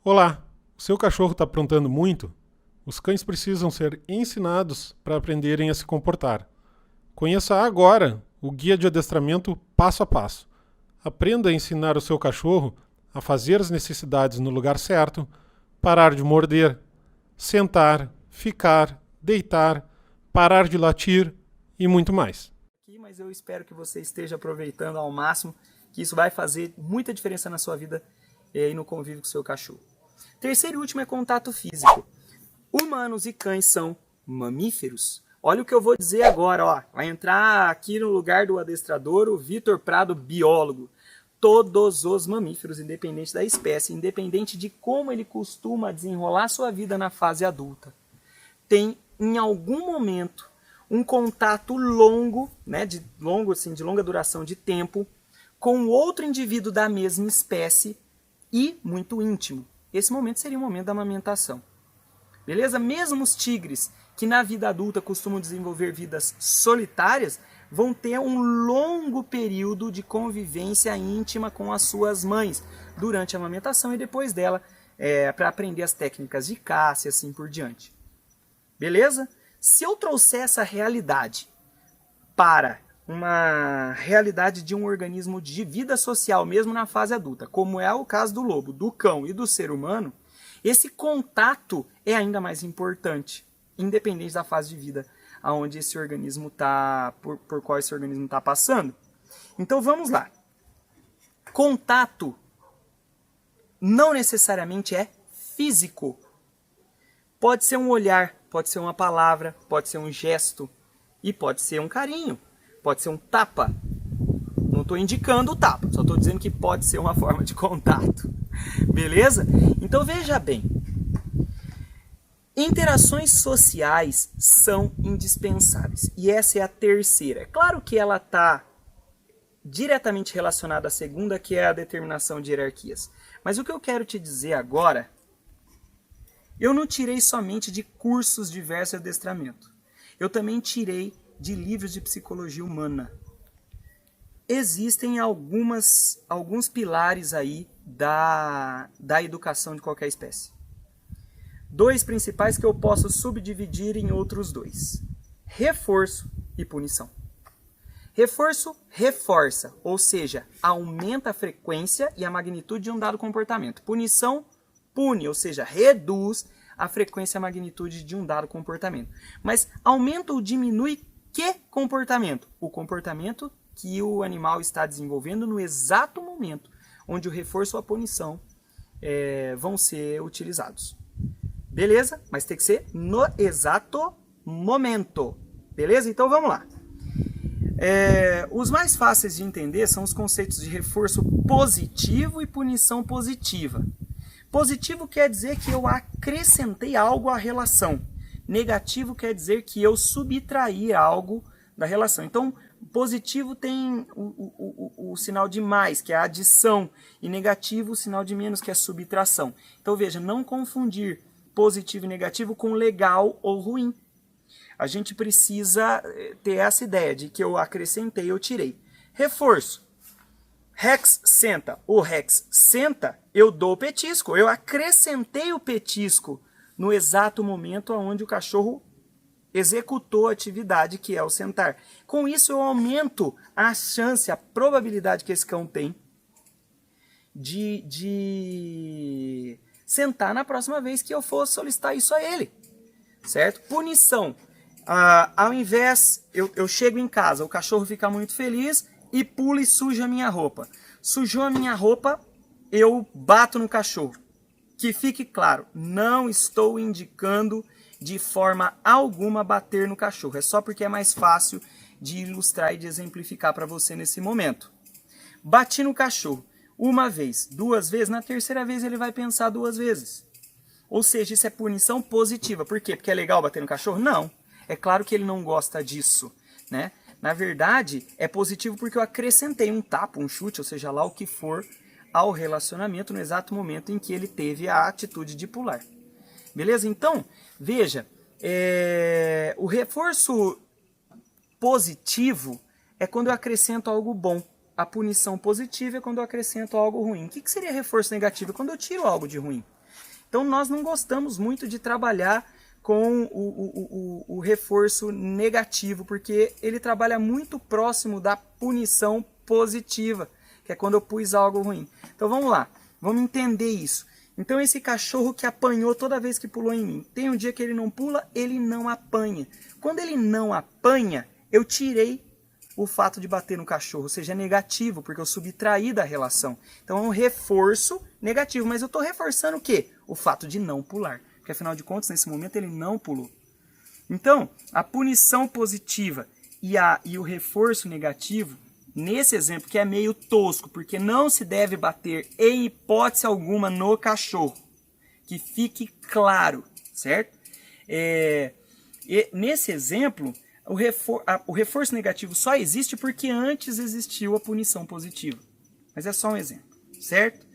Olá, o seu cachorro está aprontando muito? Os cães precisam ser ensinados para aprenderem a se comportar. Conheça agora o guia de adestramento passo a passo. Aprenda a ensinar o seu cachorro a fazer as necessidades no lugar certo, parar de morder, sentar, ficar, deitar, parar de latir e muito mais. Mas eu espero que você esteja aproveitando ao máximo, que isso vai fazer muita diferença na sua vida e no convívio com o seu cachorro. Terceiro e último é contato físico. Humanos e cães são mamíferos. Olha o que eu vou dizer agora, ó. Vai entrar aqui no lugar do adestrador o Vitor Prado, biólogo. Todos os mamíferos, independente da espécie, independente de como ele costuma desenrolar sua vida na fase adulta, tem em algum momento um contato longo, né, de longa duração de tempo, com outro indivíduo da mesma espécie e muito íntimo. Esse momento seria o momento da amamentação. Beleza? Mesmo os tigres, que na vida adulta costumam desenvolver vidas solitárias, vão ter um longo período de convivência íntima com as suas mães durante a amamentação e depois dela, para aprender as técnicas de caça e assim por diante. Beleza? Se eu trouxer essa realidade para uma realidade de um organismo de vida social, mesmo na fase adulta, como é o caso do lobo, do cão e do ser humano, esse contato é ainda mais importante, independente da fase de vida aonde esse organismo está, por qual esse organismo está passando. Então vamos lá. Contato não necessariamente é físico. Pode ser um olhar, pode ser uma palavra, pode ser um gesto e pode ser um carinho. Pode ser um tapa. Não estou indicando o tapa, só estou dizendo que pode ser uma forma de contato. Beleza? Então veja bem. Interações sociais são indispensáveis. E essa é a terceira. É claro que ela está diretamente relacionada à segunda, que é a determinação de hierarquias. Mas o que eu quero te dizer agora, eu não tirei somente de cursos diversos de adestramento. Eu também tirei de livros de psicologia humana. Existem alguns pilares aí da educação de qualquer espécie. Dois principais que eu posso subdividir em outros dois: reforço e punição. Reforço reforça, ou seja, aumenta a frequência e a magnitude de um dado comportamento. Punição pune, ou seja, reduz a frequência e a magnitude de um dado comportamento. Mas aumenta ou diminui que comportamento? O comportamento que o animal está desenvolvendo no exato momento onde o reforço ou a punição vão ser utilizados. Beleza? Mas tem que ser no exato momento. Beleza? Então vamos lá. Os mais fáceis de entender são os conceitos de reforço positivo e punição positiva. Positivo quer dizer que eu acrescentei algo à relação. Negativo quer dizer que eu subtraí algo da relação. Então, positivo tem o sinal de mais, que é a adição, e negativo o sinal de menos, que é a subtração. Então, veja, não confundir positivo e negativo com legal ou ruim. A gente precisa ter essa ideia de que eu acrescentei, eu tirei. Reforço. Rex senta. O Rex senta, eu dou o petisco. Eu acrescentei o petisco no exato momento onde o cachorro executou a atividade que é o sentar. Com isso eu aumento a chance, a probabilidade que esse cão tem de sentar na próxima vez que eu for solicitar isso a ele. Certo? Punição. Ao invés, eu chego em casa, o cachorro fica muito feliz e pula e suja a minha roupa. Sujou a minha roupa, eu bato no cachorro. Que fique claro, não estou indicando de forma alguma bater no cachorro. É só porque é mais fácil de ilustrar e de exemplificar para você nesse momento. Bati no cachorro uma vez, duas vezes, na terceira vez ele vai pensar duas vezes. Ou seja, isso é punição positiva. Por quê? Porque é legal bater no cachorro? Não. É claro que ele não gosta disso, né? Na verdade, é positivo porque eu acrescentei um tapa, um chute, ou seja lá o que for, ao relacionamento no exato momento em que ele teve a atitude de pular. Beleza? Então, veja, o reforço positivo é quando eu acrescento algo bom. A punição positiva é quando eu acrescento algo ruim. O que seria reforço negativo? É quando eu tiro algo de ruim. Então nós não gostamos muito de trabalhar com o reforço negativo, porque ele trabalha muito próximo da punição positiva, que é quando eu pus algo ruim. Então vamos lá, vamos entender isso. Então esse cachorro que apanhou toda vez que pulou em mim, tem um dia que ele não pula, ele não apanha. Quando ele não apanha, eu tirei o fato de bater no cachorro, ou seja, é negativo, porque eu subtraí da relação. Então é um reforço negativo, mas eu estou reforçando o quê? O fato de não pular, porque afinal de contas, nesse momento ele não pulou. Então, a punição positiva e o reforço negativo, nesse exemplo que é meio tosco, porque não se deve bater em hipótese alguma no cachorro, que fique claro, certo? Nesse exemplo, o reforço negativo só existe porque antes existiu a punição positiva. Mas é só um exemplo, certo?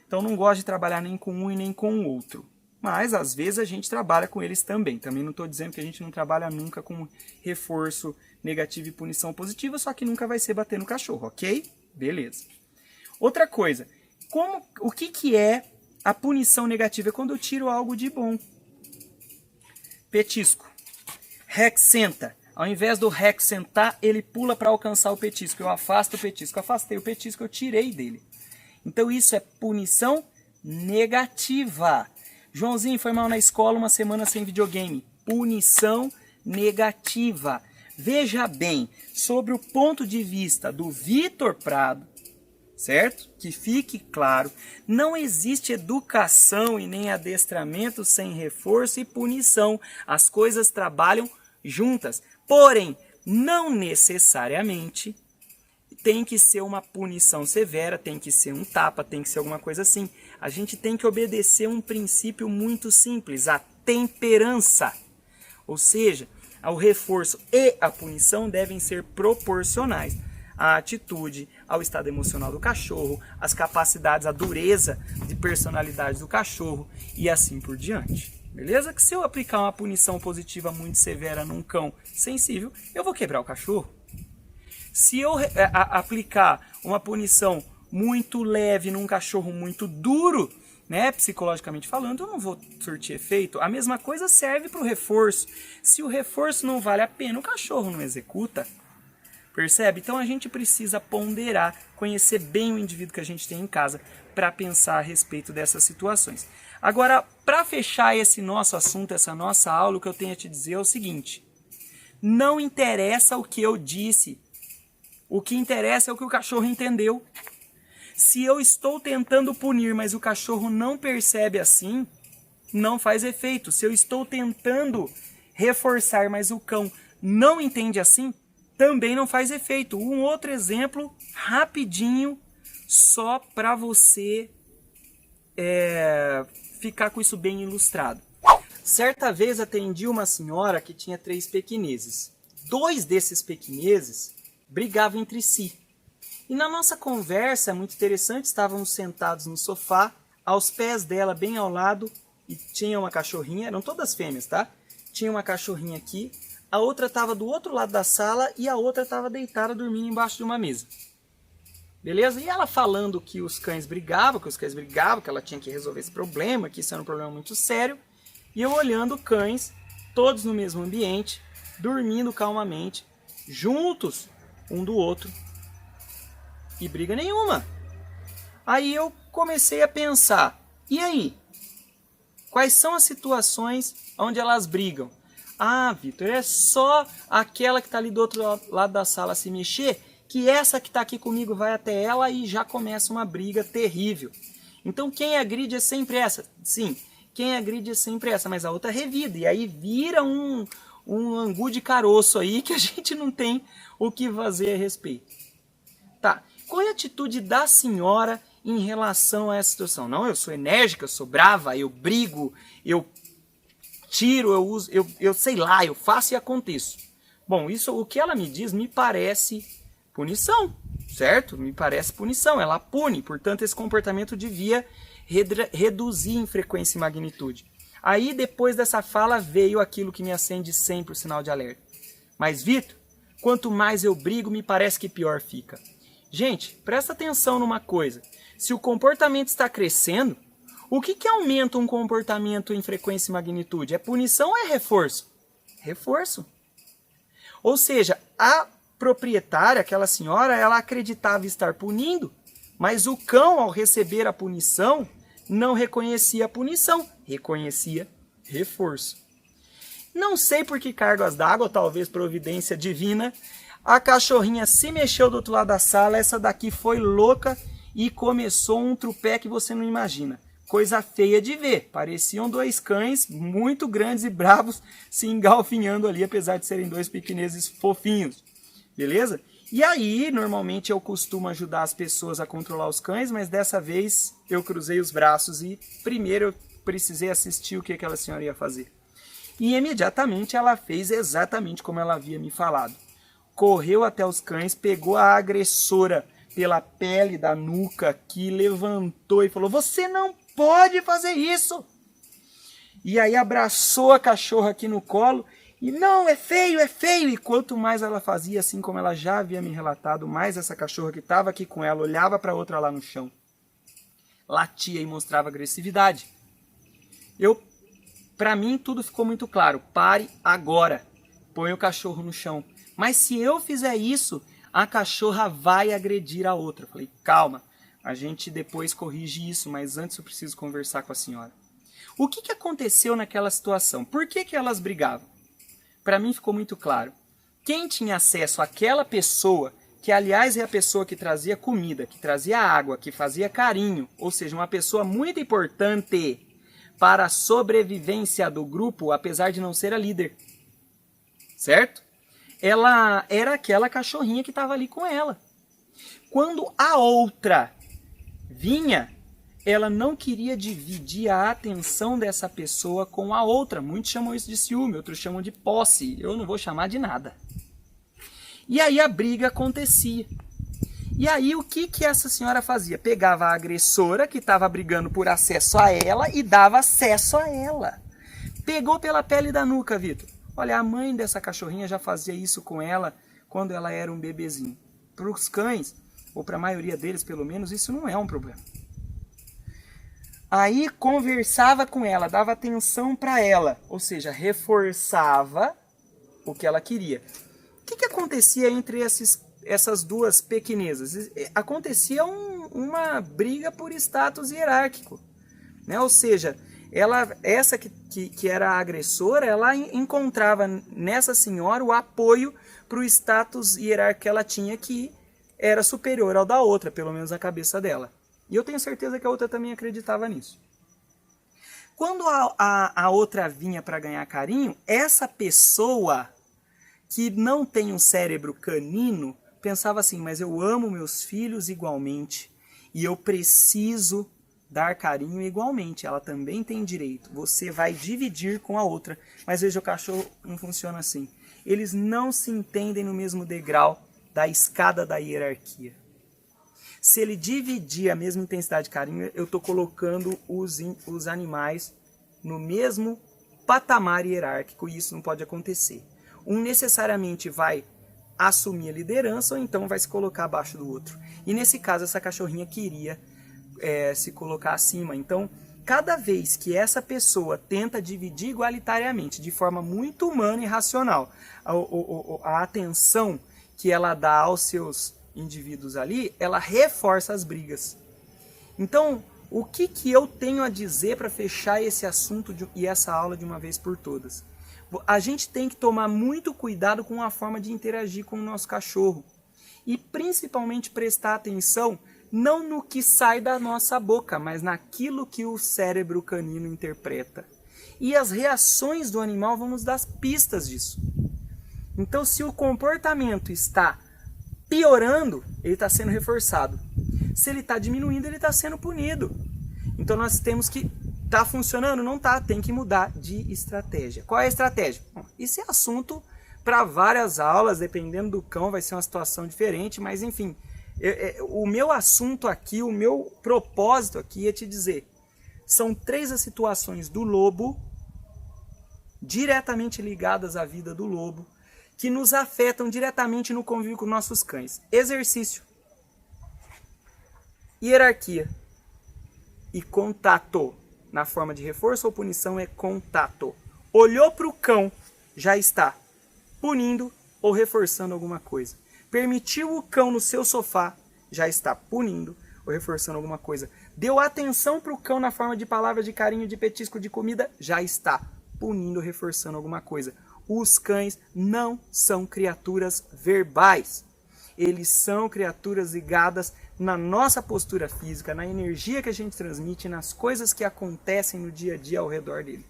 Então não gosto de trabalhar nem com um e nem com o outro. Mas às vezes a gente trabalha com eles também. Também não estou dizendo que a gente não trabalha nunca com reforço negativo e punição positiva, só que nunca vai ser bater no cachorro, ok? Beleza. Outra coisa, o que é a punição negativa? É quando eu tiro algo de bom. Petisco. Rex senta. Ao invés do Rex sentar, ele pula para alcançar o petisco. Eu afasto o petisco. Afastei o petisco, eu tirei dele. Então isso é punição negativa. Joãozinho foi mal na escola, uma semana sem videogame. Punição negativa. Veja bem, sobre o ponto de vista do Vitor Prado, certo? Que fique claro, não existe educação e nem adestramento sem reforço e punição. As coisas trabalham juntas. Porém, não necessariamente tem que ser uma punição severa, tem que ser um tapa, tem que ser alguma coisa assim. A gente tem que obedecer um princípio muito simples, a temperança. Ou seja, o reforço e a punição devem ser proporcionais à atitude, ao estado emocional do cachorro, às capacidades, à dureza de personalidade do cachorro e assim por diante. Beleza? Que se eu aplicar uma punição positiva muito severa num cão sensível, eu vou quebrar o cachorro. Se eu aplicar uma punição muito leve num cachorro muito duro, né, psicologicamente falando, eu não vou surtir efeito. A mesma coisa serve para o reforço. Se o reforço não vale a pena, o cachorro não executa. Percebe? Então a gente precisa ponderar, conhecer bem o indivíduo que a gente tem em casa para pensar a respeito dessas situações. Agora, para fechar esse nosso assunto, essa nossa aula, o que eu tenho a te dizer é o seguinte: não interessa o que eu disse. O que interessa é o que o cachorro entendeu. Se eu estou tentando punir, mas o cachorro não percebe assim, não faz efeito. Se eu estou tentando reforçar, mas o cão não entende assim, também não faz efeito. Um outro exemplo, rapidinho, só para você ficar com isso bem ilustrado. Certa vez atendi uma senhora que tinha 3 pequineses. 2 desses pequineses brigavam entre si. E na nossa conversa, muito interessante, estávamos sentados no sofá, aos pés dela, bem ao lado, e tinha uma cachorrinha, eram todas fêmeas, tá? Tinha uma cachorrinha aqui, a outra estava do outro lado da sala e a outra estava deitada dormindo embaixo de uma mesa. Beleza? E ela falando que os cães brigavam, que ela tinha que resolver esse problema, que isso era um problema muito sério, e eu olhando cães, todos no mesmo ambiente, dormindo calmamente, juntos, um do outro, e briga nenhuma. Aí eu comecei a pensar, e aí? Quais são as situações onde elas brigam? Ah, Vitor, é só aquela que está ali do outro lado da sala se mexer, que essa que está aqui comigo vai até ela e já começa uma briga terrível. Então quem agride é sempre essa. Sim, quem agride é sempre essa, mas a outra revida. E aí vira um angu de caroço aí que a gente não tem o que fazer a respeito. Tá, qual é a atitude da senhora em relação a essa situação? Não, eu sou enérgica, eu sou brava, eu brigo, eu tiro, eu uso, eu sei lá, eu faço e aconteço. Bom, isso, o que ela me diz me parece punição, certo? Me parece punição, ela pune, portanto esse comportamento devia reduzir em frequência e magnitude. Aí depois dessa fala veio aquilo que me acende sempre o sinal de alerta. Mas Vitor, quanto mais eu brigo, me parece que pior fica. Gente, presta atenção numa coisa, se o comportamento está crescendo, O que aumenta um comportamento em frequência e magnitude? É punição ou é reforço? Reforço. Ou seja, a proprietária, aquela senhora, ela acreditava estar punindo, mas o cão, ao receber a punição, não reconhecia a punição, reconhecia reforço. Não sei por que cargas d'água, talvez providência divina, a cachorrinha se mexeu do outro lado da sala, essa daqui foi louca e começou um trupé que você não imagina. Coisa feia de ver, pareciam dois cães muito grandes e bravos se engalfinhando ali, apesar de serem dois pequeneses fofinhos, beleza? E aí, normalmente eu costumo ajudar as pessoas a controlar os cães, mas dessa vez eu cruzei os braços e primeiro eu precisei assistir o que aquela senhora ia fazer. E imediatamente ela fez exatamente como ela havia me falado. Correu até os cães, pegou a agressora pela pele da nuca, que levantou e falou: "Você não pode fazer isso!" E aí abraçou a cachorra aqui no colo e: "Não, é feio, é feio!" E quanto mais ela fazia, assim como ela já havia me relatado, mais essa cachorra que estava aqui com ela olhava para outra lá no chão, latia e mostrava agressividade. Para mim tudo ficou muito claro. Pare agora. Põe o cachorro no chão. Mas se eu fizer isso, a cachorra vai agredir a outra. Falei: "Calma, a gente depois corrige isso, mas antes eu preciso conversar com a senhora." O que aconteceu naquela situação? Por que elas brigavam? Para mim ficou muito claro. Quem tinha acesso àquela pessoa, que aliás é a pessoa que trazia comida, que trazia água, que fazia carinho, ou seja, uma pessoa muito importante para a sobrevivência do grupo, apesar de não ser a líder, certo? Ela era aquela cachorrinha que estava ali com ela. Quando a outra vinha, ela não queria dividir a atenção dessa pessoa com a outra. Muitos chamam isso de ciúme, outros chamam de posse. Eu não vou chamar de nada. E aí a briga acontecia. E aí o que essa senhora fazia? Pegava a agressora, que estava brigando por acesso a ela, e dava acesso a ela. Pegou pela pele da nuca, Vitor. Olha, a mãe dessa cachorrinha já fazia isso com ela quando ela era um bebezinho. Para os cães, ou para a maioria deles pelo menos, isso não é um problema. Aí conversava com ela, dava atenção para ela, ou seja, reforçava o que ela queria. O que acontecia entre essas duas pequenesas? Acontecia uma briga por status hierárquico, né? Ou seja, essa que era a agressora, ela encontrava nessa senhora o apoio para o status hierárquico que ela tinha, que era superior ao da outra, pelo menos na cabeça dela. E eu tenho certeza que a outra também acreditava nisso. Quando a outra vinha para ganhar carinho, essa pessoa que não tem um cérebro canino pensava assim: mas eu amo meus filhos igualmente e eu preciso dar carinho igualmente. Ela também tem direito. Você vai dividir com a outra. Mas veja, o cachorro não funciona assim. Eles não se entendem no mesmo degrau da escada da hierarquia. Se ele dividir a mesma intensidade de carinho, eu estou colocando os animais no mesmo patamar hierárquico, e isso não pode acontecer. Um necessariamente vai assumir a liderança, ou então vai se colocar abaixo do outro. E nesse caso, essa cachorrinha queria se colocar acima. Então, cada vez que essa pessoa tenta dividir igualitariamente, de forma muito humana e racional, a atenção que ela dá aos seus indivíduos ali, ela reforça as brigas. Então, o que eu tenho a dizer para fechar esse assunto e essa aula de uma vez por todas? A gente tem que tomar muito cuidado com a forma de interagir com o nosso cachorro. E principalmente prestar atenção não no que sai da nossa boca, mas naquilo que o cérebro canino interpreta. E as reações do animal vão nos dar pistas disso. Então, se o comportamento está piorando, ele está sendo reforçado. Se ele está diminuindo, ele está sendo punido. Então nós temos que... Está funcionando? Não está. Tem que mudar de estratégia. Qual é a estratégia? Bom, isso é assunto para várias aulas, dependendo do cão, vai ser uma situação diferente, mas enfim, o meu assunto aqui, o meu propósito aqui é te dizer, são 3 as situações do lobo, diretamente ligadas à vida do lobo, que nos afetam diretamente no convívio com nossos cães. Exercício, hierarquia e contato. na forma de reforço ou punição é contato. Olhou para o cão, já está punindo ou reforçando alguma coisa. Permitiu o cão no seu sofá, já está punindo ou reforçando alguma coisa. Deu atenção para o cão na forma de palavras de carinho, de petisco, de comida, já está punindo ou reforçando alguma coisa. Os cães não são criaturas verbais. Eles são criaturas ligadas na nossa postura física, na energia que a gente transmite, nas coisas que acontecem no dia a dia ao redor dele.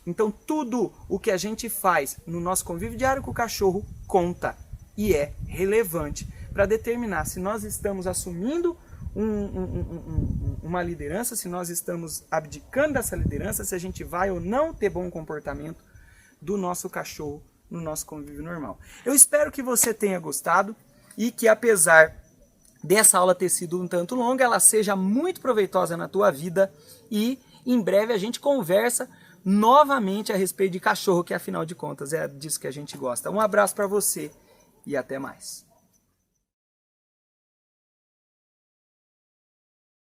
Então tudo o que a gente faz no nosso convívio diário com o cachorro conta e é relevante para determinar se nós estamos assumindo uma liderança, se nós estamos abdicando dessa liderança, se a gente vai ou não ter bom comportamento do nosso cachorro no nosso convívio normal. Eu espero que você tenha gostado e que, apesar dessa aula ter sido um tanto longa, ela seja muito proveitosa na tua vida e em breve a gente conversa novamente a respeito de cachorro, que afinal de contas é disso que a gente gosta. Um abraço para você e até mais.